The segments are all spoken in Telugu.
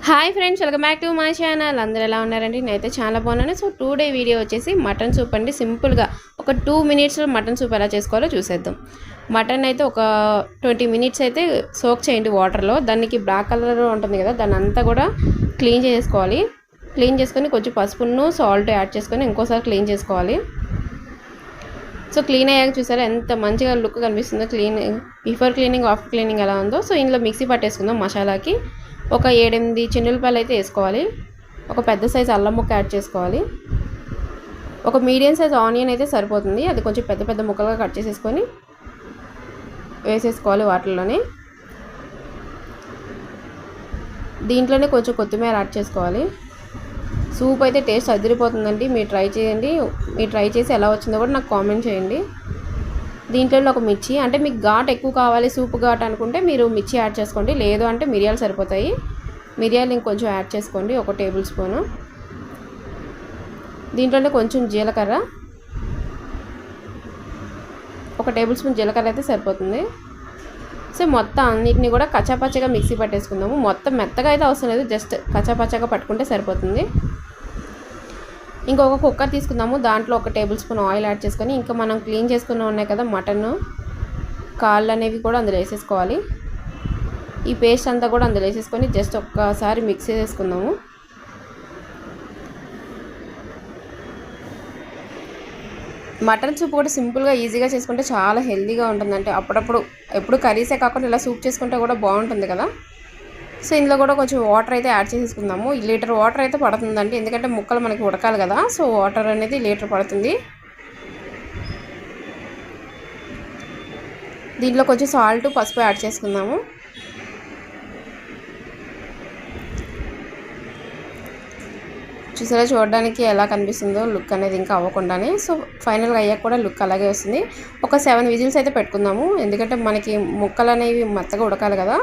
Hi friends, welcome back to my channel. అందరూ ఎలా ఉన్నారండి? నేనైతే చాలా బాగున్నాను. సో టుడే వీడియో వచ్చేసి మటన్ సూప్ అండి. సింపుల్గా ఒక 2 మినిట్స్లో మటన్ సూప్ ఎలా చేసుకోవాలో చూసేద్దాం. మటన్ అయితే ఒక 20 మినిట్స్ అయితే సోక్ చేయండి వాటర్లో. దానికి బ్లాక్ కలర్ ఉంటుంది కదా, దాన్ని అంతా కూడా క్లీన్ చేసుకోవాలి. క్లీన్ చేసుకొని కొంచెం పసుపును సాల్ట్ యాడ్ చేసుకొని ఇంకోసారి క్లీన్ చేసుకోవాలి. సో క్లీన్ అయ్యాక చూసారా ఎంత మంచిగా లుక్ కనిపిస్తుందో. బిఫోర్ క్లీనింగ్ ఆఫ్టర్ క్లీనింగ్ ఎలా ఉందో. సో ఇందులో మిక్సీ పట్టేసుకుందాం. మసాలాకి ఒక 7-8 చిన్నులపాయలు అయితే వేసుకోవాలి. ఒక పెద్ద సైజు అల్లం ముక్క యాడ్ చేసుకోవాలి. ఒక మీడియం సైజ్ ఆనియన్ అయితే సరిపోతుంది. అది కొంచెం పెద్ద పెద్ద ముక్కలుగా కట్ చేసేసుకొని వేసేసుకోవాలి వాటిల్లోనే. దీంట్లోనే కొంచెం కొత్తిమీర యాడ్ చేసుకోవాలి. సూప్ అయితే టేస్ట్ అదిరిపోతుందండి. మీరు ట్రై చేయండి. మీరు ట్రై చేసి ఎలా వచ్చిందో కూడా నాకు కామెంట్ చేయండి. దీంట్లో ఒక మిర్చి, అంటే మీకు ఘాట్ ఎక్కువ కావాలి, సూప్ ఘాట్ అనుకుంటే మీరు మిర్చి యాడ్ చేసుకోండి. లేదు అంటే మిరియాలు సరిపోతాయి. మిరియాలు ఇంకొంచెం యాడ్ చేసుకోండి, 1 టేబుల్ స్పూను. దీంట్లోనే కొంచెం జీలకర్ర, 1 టేబుల్ స్పూన్ జీలకర్ర అయితే సరిపోతుంది. సో మొత్తం అన్నిటిని కూడా కచ్చాపచ్చగా మిక్సీ పట్టేసుకుందాము. మొత్తం మెత్తగా అయితే అవసరం లేదు, జస్ట్ కచ్చాపచ్చగా పట్టుకుంటే సరిపోతుంది. ఇంకొక కుక్కర్ తీసుకుందాము. దాంట్లో 1 టేబుల్ స్పూన్ ఆయిల్ యాడ్ చేసుకొని, ఇంకా మనం క్లీన్ చేసుకున్న ఉన్నాయి కదా మటన్ కాళ్ళు అనేవి కూడా అందులో వేసేసుకోవాలి. ఈ పేస్ట్ అంతా కూడా అందులో వేసేసుకొని జస్ట్ ఒక్కసారి మిక్స్ చేసుకుందాము. మటన్ సూప్ కూడా సింపుల్గా ఈజీగా చేసుకుంటే చాలా హెల్తీగా ఉంటుంది. అంటే ఎప్పుడు కర్రీసే కాకుండా ఇలా సూప్ చేసుకుంటే కూడా బాగుంటుంది కదా. సో ఇందులో కూడా కొంచెం వాటర్ అయితే యాడ్ చేసేసుకుందాము. 1 లీటర్ వాటర్ అయితే పడుతుందండి, ఎందుకంటే ముక్కలు మనకి ఉడకాలి కదా. సో వాటర్ అనేది 1 లీటర్ పడుతుంది. దీంట్లో కొంచెం సాల్ట్, పసుపు యాడ్ చేసుకుందాము. చూసారా చూడడానికి ఎలా కనిపిస్తుందో లుక్ అనేది ఇంకా అవ్వకుండానే. సో ఫైనల్గా అయ్యాక కూడా లుక్ అలాగే వస్తుంది. ఒక 7 విజిల్స్ అయితే పెట్టుకుందాము, ఎందుకంటే మనకి ముక్కలు అనేవి మెత్తగా ఉడకాలి కదా.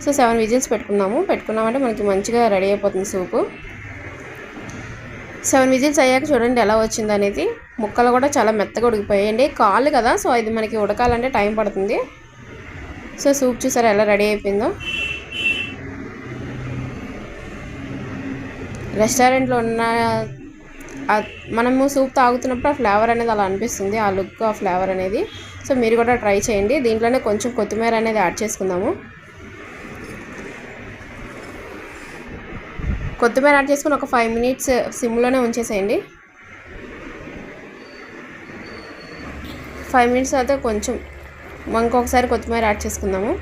సో 7 విజిల్స్ పెట్టుకున్నామంటే మనకి మంచిగా రెడీ అయిపోతుంది సూపు. 7 విజిల్స్ అయ్యాక చూడండి ఎలా వచ్చింది అనేది. ముక్కలు కూడా చాలా మెత్తగా ఉడికిపోయాయండి. కాళ్ళు కదా, సో ఇది మనకి ఉడకాలంటే టైం పడుతుంది. సో సూప్ చూసారా ఎలా రెడీ అయిపోయిందో. రెస్టారెంట్లో ఉన్న మనము సూప్ తాగుతున్నప్పుడు ఆ ఫ్లేవర్ అనేది అలా అనిపిస్తుంది, ఆ లుక్, ఆ ఫ్లేవర్ అనేది. సో మీరు కూడా ట్రై చేయండి. దీంట్లోనే కొంచెం కొత్తిమీర అనేది యాడ్ చేసుకుందాము. కొత్తిమీర యాడ్ చేసుకుని ఒక 5 మినిట్స్ సిమ్లోనే ఉంచేసేయండి. 5 మినిట్స్ అయితే కొంచెం ఇంకొకసారి కొత్తిమీర యాడ్ చేసుకుందాము.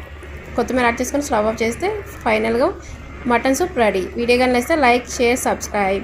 కొత్తిమీర యాడ్ చేసుకొని స్టవ్ ఆఫ్ చేస్తే ఫైనల్గా మటన్ సూప్ రెడీ. వీడియో కానీ నచ్చితే లైక్, షేర్, సబ్స్క్రైబ్.